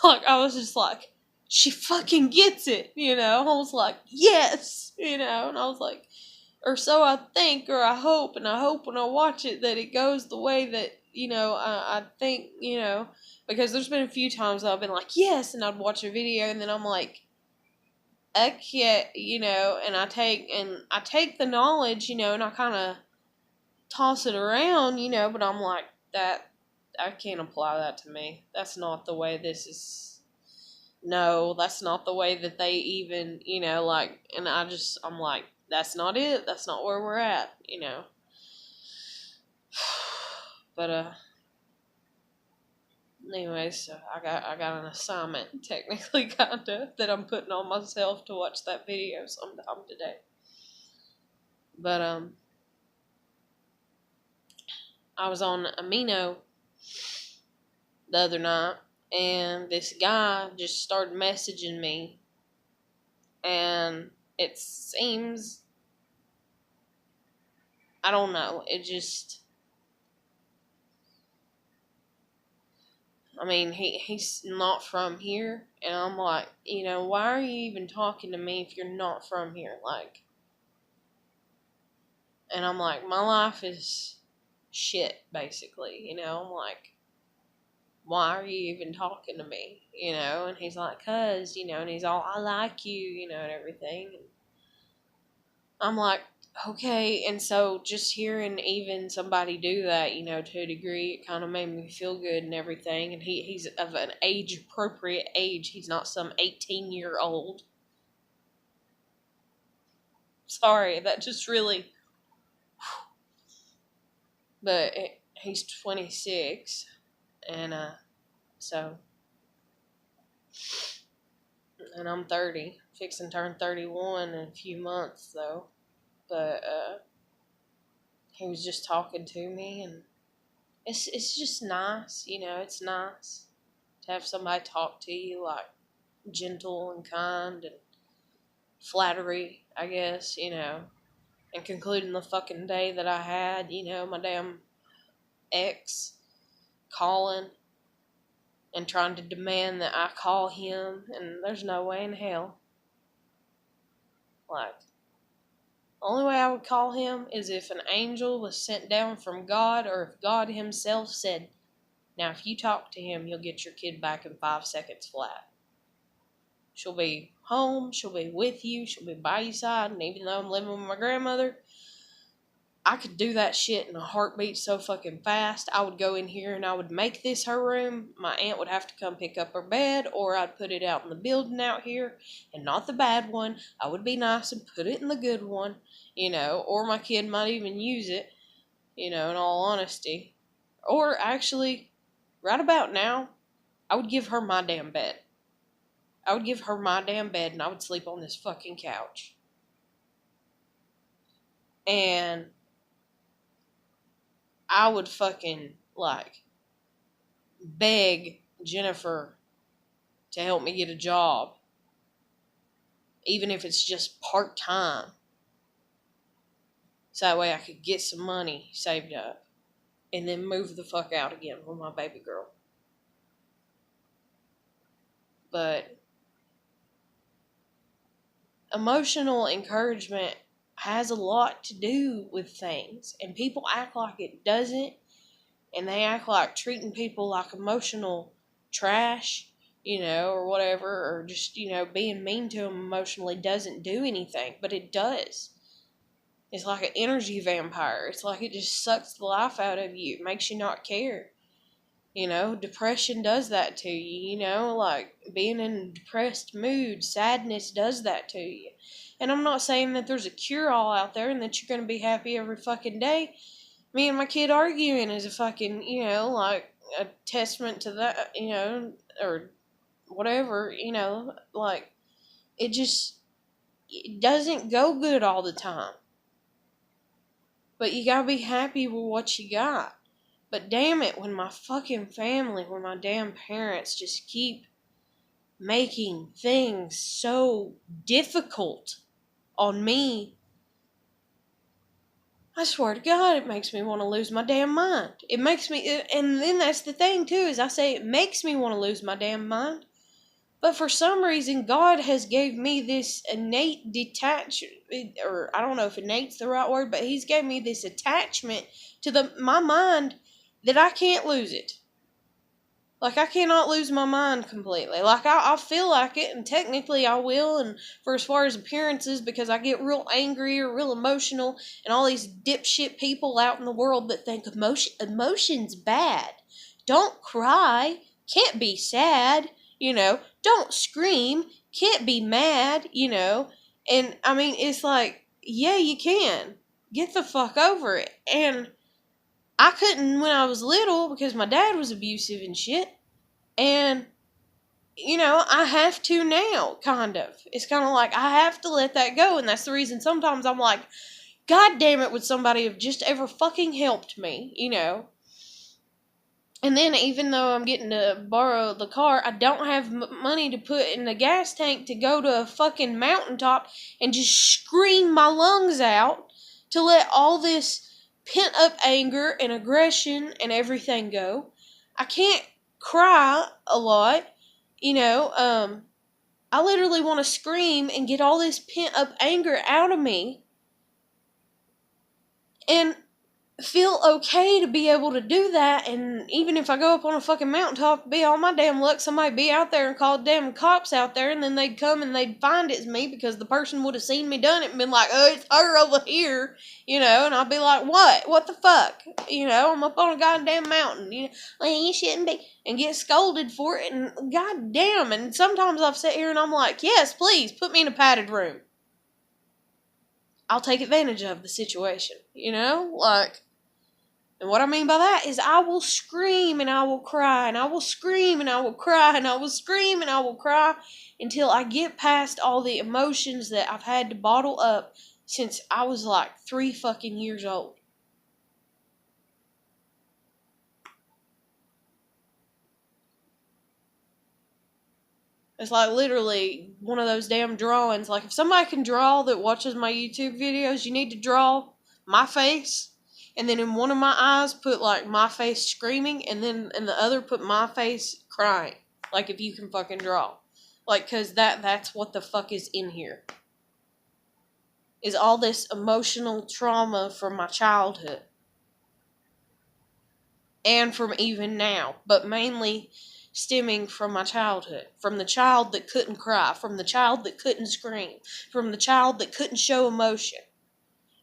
Like, I was just like, she fucking gets it, I was like, yes, and I was like, or so I think, or I hope, and I hope when I watch it that it goes the way that, I think, because there's been a few times that I've been like, yes, and I'd watch a video, and then I'm like, okay, and I take the knowledge, and I kind of toss it around, but I'm like, that, I can't apply that to me. That's not the way this is. No, that's not the way that they even, like, and I'm like, that's not it. That's not where we're at. But, anyways, so I got an assignment, technically, kind of, that I'm putting on myself to watch that video sometime today. But, I was on Amino the other night, and this guy just started messaging me, and it seems, I don't know, he's not from here, and I'm like, why are you even talking to me if you're not from here, like, and I'm like, my life is shit, basically, I'm like, why are you even talking to me, and he's like, cause, and he's all, I like you, and everything, and I'm like, okay, and so just hearing even somebody do that, to a degree, it kind of made me feel good and everything, and he's of an age-appropriate age, he's not some 18-year-old. Sorry, that just really, but he's 26, and, so, and I'm 30, fixing to turn 31 in a few months, though, but, he was just talking to me, and it's just nice, it's nice to have somebody talk to you, like, gentle and kind and flattery, I guess, and concluding the fucking day that I had, my damn ex calling and trying to demand that I call him, and there's no way in hell. Like, the only way I would call him is if an angel was sent down from God, or if God himself said, now if you talk to him, you'll get your kid back in 5 seconds flat. She'll be home, she'll be with you, she'll be by your side, and even though I'm living with my grandmother, I could do that shit in a heartbeat so fucking fast. I would go in here and I would make this her room. My aunt would have to come pick up her bed, or I'd put it out in the building out here, and not the bad one. I would be nice and put it in the good one, or my kid might even use it, in all honesty. Or actually, right about now, I would give her my damn bed. I would give her my damn bed, and I would sleep on this fucking couch. And I would fucking, like, beg Jennifer to help me get a job, even if it's just part-time, so that way I could get some money saved up, and then move the fuck out again with my baby girl. But emotional encouragement has a lot to do with things, and people act like it doesn't, and they act like treating people like emotional trash, or whatever, or just, being mean to them emotionally doesn't do anything, but it does. It's like an energy vampire. It's like it just sucks the life out of you. It makes you not care. Depression does that to you, like being in a depressed mood, sadness does that to you. And I'm not saying that there's a cure-all out there and that you're going to be happy every fucking day. Me and my kid arguing is a fucking, like a testament to that, or whatever, like, it just, it doesn't go good all the time. But you gotta be happy with what you got. But damn it, when my fucking family, when my damn parents just keep making things so difficult on me, I swear to God, it makes me want to lose my damn mind. It makes me, and then that's the thing too, is I say it makes me want to lose my damn mind. But for some reason, God has gave me this innate or I don't know if innate's the right word, but He's gave me this attachment to my mind that I can't lose it. Like, I cannot lose my mind completely. Like, I feel like it, and technically I will, and for as far as appearances, because I get real angry or real emotional, and all these dipshit people out in the world that think emotion's bad. Don't cry. Can't be sad. Don't scream. Can't be mad, And, I mean, it's like, yeah, you can. Get the fuck over it. And I couldn't when I was little because my dad was abusive and shit. And, I have to now, kind of. It's kind of like I have to let that go. And that's the reason sometimes I'm like, God damn it, would somebody have just ever fucking helped me, And then even though I'm getting to borrow the car, I don't have money to put in the gas tank to go to a fucking mountaintop and just scream my lungs out to let all this pent up anger and aggression and everything go. I can't cry a lot, I literally want to scream and get all this pent up anger out of me and feel okay to be able to do that. And even if I go up on a fucking mountaintop, be all my damn luck, somebody be out there and call damn cops out there, and then they'd come and they'd find it's me because the person would have seen me done it and been like, oh, it's her over here, and I'll be like, what the fuck, I'm up on a goddamn mountain, well, you shouldn't be, and get scolded for it, and goddamn, and sometimes I've sat here and I'm like, yes, please, put me in a padded room. I'll take advantage of the situation, and what I mean by that is I will scream and I will cry and I will scream and I will cry and I will scream and I will cry until I get past all the emotions that I've had to bottle up since I was like 3 fucking years old. It's like literally one of those damn drawings. Like if somebody can draw that watches my YouTube videos, you need to draw my face. And then in one of my eyes put like my face screaming. And then in the other put my face crying. Like if you can fucking draw. Like cause that's what the fuck is in here. Is all this emotional trauma from my childhood. And from even now. But mainly stemming from my childhood, from the child that couldn't cry, from the child that couldn't scream, from the child that couldn't show emotion.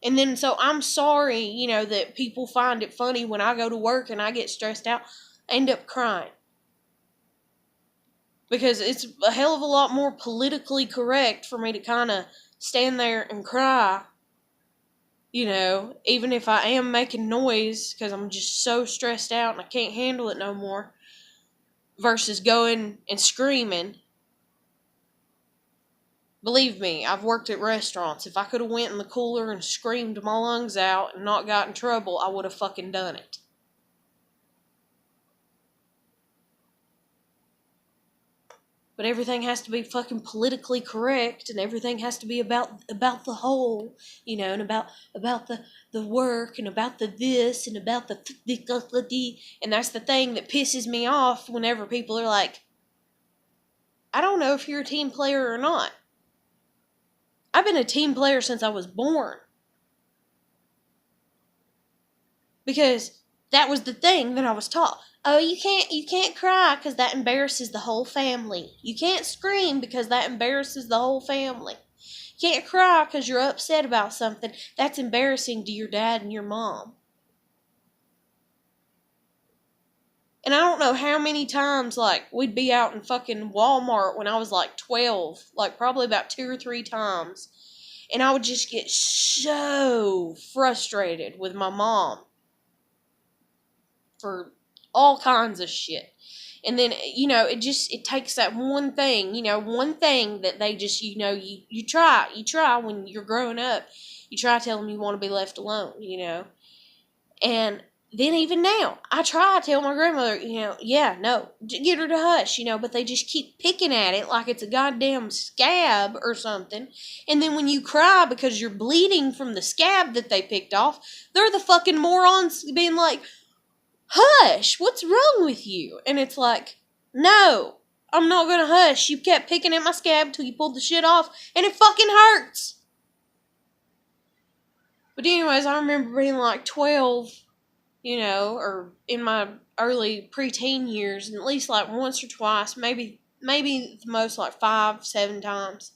And then so I'm sorry, that people find it funny when I go to work and I get stressed out, I end up crying. Because it's a hell of a lot more politically correct for me to kind of stand there and cry, even if I am making noise because I'm just so stressed out and I can't handle it no more. Versus going and screaming. Believe me, I've worked at restaurants. If I could have went in the cooler and screamed my lungs out and not got in trouble, I would have fucking done it. But everything has to be fucking politically correct, and everything has to be about the whole, and about the work, and about the this, and about the and that's the thing that pisses me off whenever people are like, I don't know if you're a team player or not. I've been a team player since I was born. Because that was the thing that I was taught. Oh, you can't cry because that embarrasses the whole family. You can't scream because that embarrasses the whole family. You can't cry because you're upset about something. That's embarrassing to your dad and your mom. And I don't know how many times, we'd be out in fucking Walmart when I was 12. Probably about 2 or 3 times. And I would just get so frustrated with my mom. For all kinds of shit. And then, it takes that one thing, one thing that they just, you try when you're growing up. You try to tell them you want to be left alone, And then even now, I try to tell my grandmother, yeah, no, get her to hush, but they just keep picking at it like it's a goddamn scab or something. And then when you cry because you're bleeding from the scab that they picked off, they're the fucking morons being like, hush, what's wrong with you? And it's like, no, I'm not gonna hush. You kept picking at my scab till you pulled the shit off, and it fucking hurts. But anyways, I remember being like 12, or in my early preteen years, and at least like once or twice, maybe the most like 5, 7 times.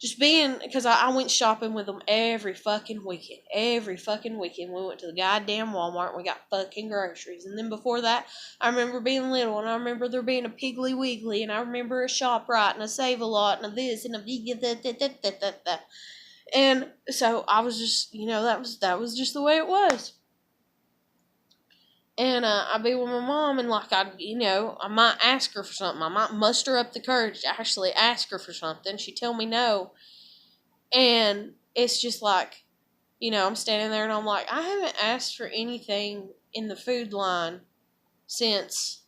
Just being, because I went shopping with them every fucking weekend. Every fucking weekend. We went to the goddamn Walmart and we got fucking groceries. And then before that, I remember being little, and I remember there being a Piggly Wiggly, and I remember a ShopRite and a Save-A-Lot and a this and a that. And so I was just, that was just the way it was. And I'd be with my mom, and like I might ask her for something. I might muster up the courage to actually ask her for something. She'd tell me no. And it's just like, I'm standing there and I'm like, I haven't asked for anything in the food line since,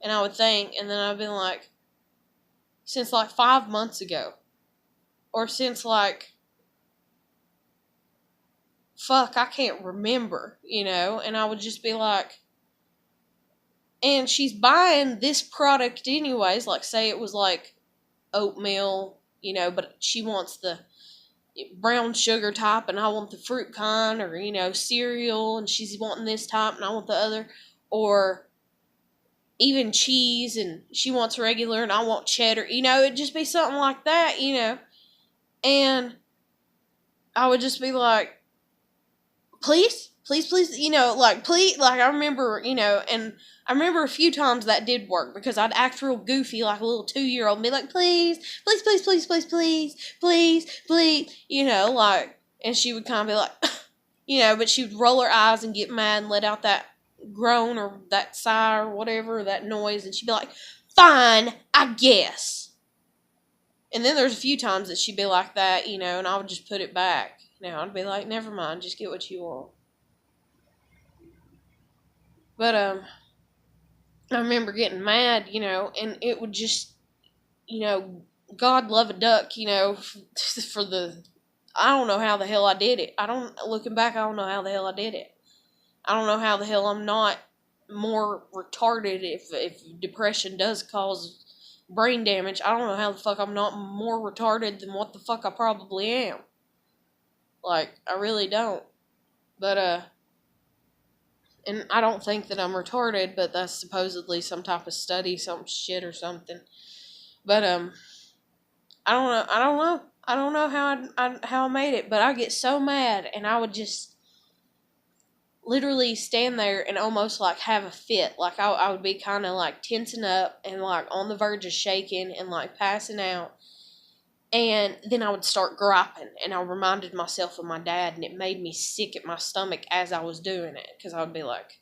and I would think, and then I've been like, since like 5 months ago. Or since like, fuck, I can't remember, and I would just be like, and she's buying this product anyways, like say it was like oatmeal, but she wants the brown sugar type and I want the fruit kind, or, cereal, and she's wanting this type and I want the other, or even cheese and she wants regular and I want cheddar, it'd just be something like that, and I would just be like, please, please, like, please, like, I remember, and I remember a few times that did work, because I'd act real goofy, like a little 2-year-old, and be like, please, please, please, please, please, please, please, please, like, and she would kind of be like, but she would roll her eyes and get mad and let out that groan or that sigh or whatever, that noise, and she'd be like, fine, I guess. And then there's a few times that she'd be like that, and I would just put it back. I'd be like, never mind, just get what you want. But, I remember getting mad, and it would just, God love a duck, for the, I don't know how the hell I did it. Looking back, I don't know how the hell I did it. I don't know how the hell I'm not more retarded if depression does cause brain damage. I don't know how the fuck I'm not more retarded than what the fuck I probably am. Like, I really don't. But, and I don't think that I'm retarded, but that's supposedly some type of study, some shit or something. But, I don't know how I made it, but I get so mad, and I would just literally stand there and almost like have a fit. Like, I would be kind of like tensing up and like on the verge of shaking and like passing out. And then I would start griping, and I reminded myself of my dad, and it made me sick at my stomach as I was doing it, because I would be like,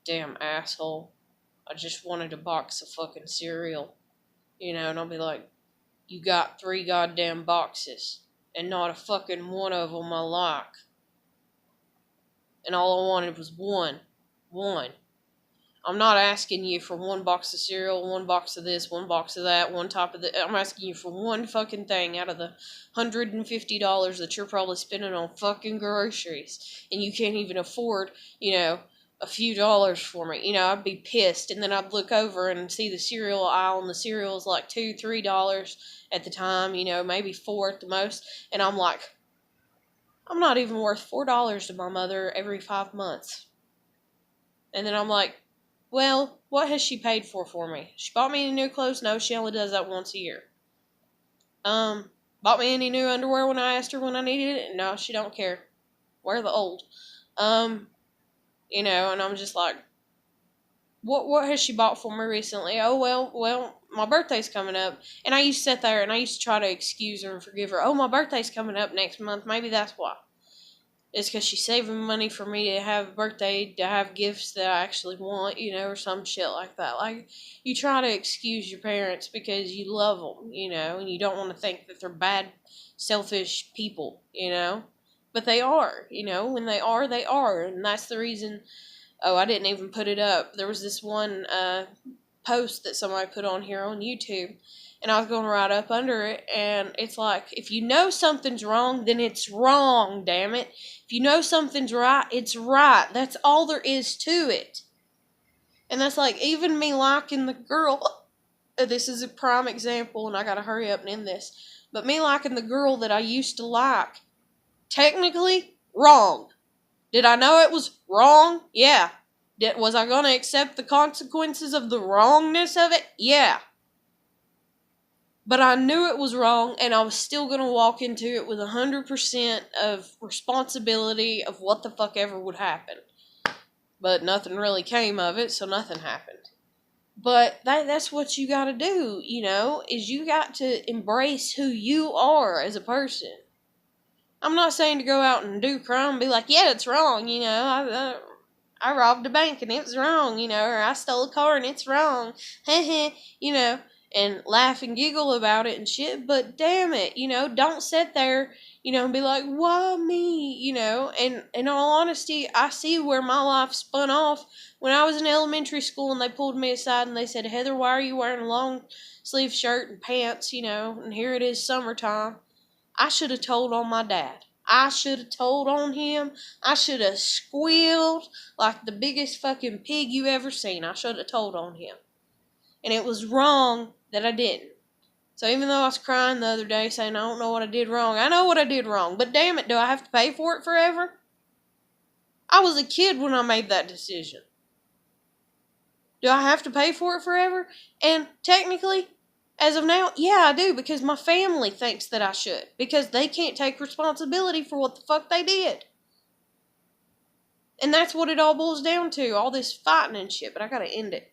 damn asshole, I just wanted a box of fucking cereal, and I'll be like, you got 3 goddamn boxes, and not a fucking one of them I like, and all I wanted was one. I'm not asking you for 1 box of cereal, 1 box of this, 1 box of that, 1 top of the. I'm asking you for 1 fucking thing out of the $150 that you're probably spending on fucking groceries, and you can't even afford, a few dollars for me. I'd be pissed, and then I'd look over and see the cereal aisle, and the cereal is like $2, $3 at the time, maybe 4 at the most, and I'm like, I'm not even worth $4 to my mother every 5 months. And then I'm like, well, what has she paid for me? She bought me any new clothes? No, she only does that once a year. Bought me any new underwear when I asked her when I needed it? No, she don't care. Wear the old. And I'm just like, what has she bought for me recently? Oh, well, my birthday's coming up. And I used to sit there and I used to try to excuse her and forgive her. Oh, my birthday's coming up next month. Maybe that's why. It's because she's saving money for me to have a birthday, to have gifts that I actually want, or some shit like that. Like, you try to excuse your parents because you love them, and you don't want to think that they're bad, selfish people, But they are, when they are, they are. And that's the reason. Oh, I didn't even put it up. There was this one post that somebody put on here on YouTube, and I was going right up under it, and it's like, if you know something's wrong, then it's wrong, damn it. If you know something's right, it's right. That's all there is to it. And that's like, even me liking the girl, this is a prime example, and I gotta hurry up and end this, but me liking the girl that I used to like, technically, wrong. Did I know it was wrong? Yeah. Was I going to accept the consequences of the wrongness of it? Yeah. But I knew it was wrong, and I was still going to walk into it with 100% of responsibility of what the fuck ever would happen. But nothing really came of it, so nothing happened. But that's what you got to do, is you got to embrace who you are as a person. I'm not saying to go out and do crime and be like, yeah, it's wrong, I robbed a bank and it was wrong, or I stole a car and it's wrong, and laugh and giggle about it and shit, but damn it, don't sit there, and be like, why me, and in all honesty, I see where my life spun off when I was in elementary school and they pulled me aside and they said, Heather, why are you wearing a long sleeve shirt and pants, and here it is summertime. I should have told on my dad. I should have told on him. I should have squealed like the biggest fucking pig you ever seen. I should have told on him. And it was wrong that I didn't. So even though I was crying the other day saying I don't know what I did wrong, I know what I did wrong. But damn it, do I have to pay for it forever? I was a kid when I made that decision. Do I have to pay for it forever? And technically, as of now, yeah, I do, because my family thinks that I should, because they can't take responsibility for what the fuck they did. And that's what it all boils down to, all this fighting and shit, but I gotta end it.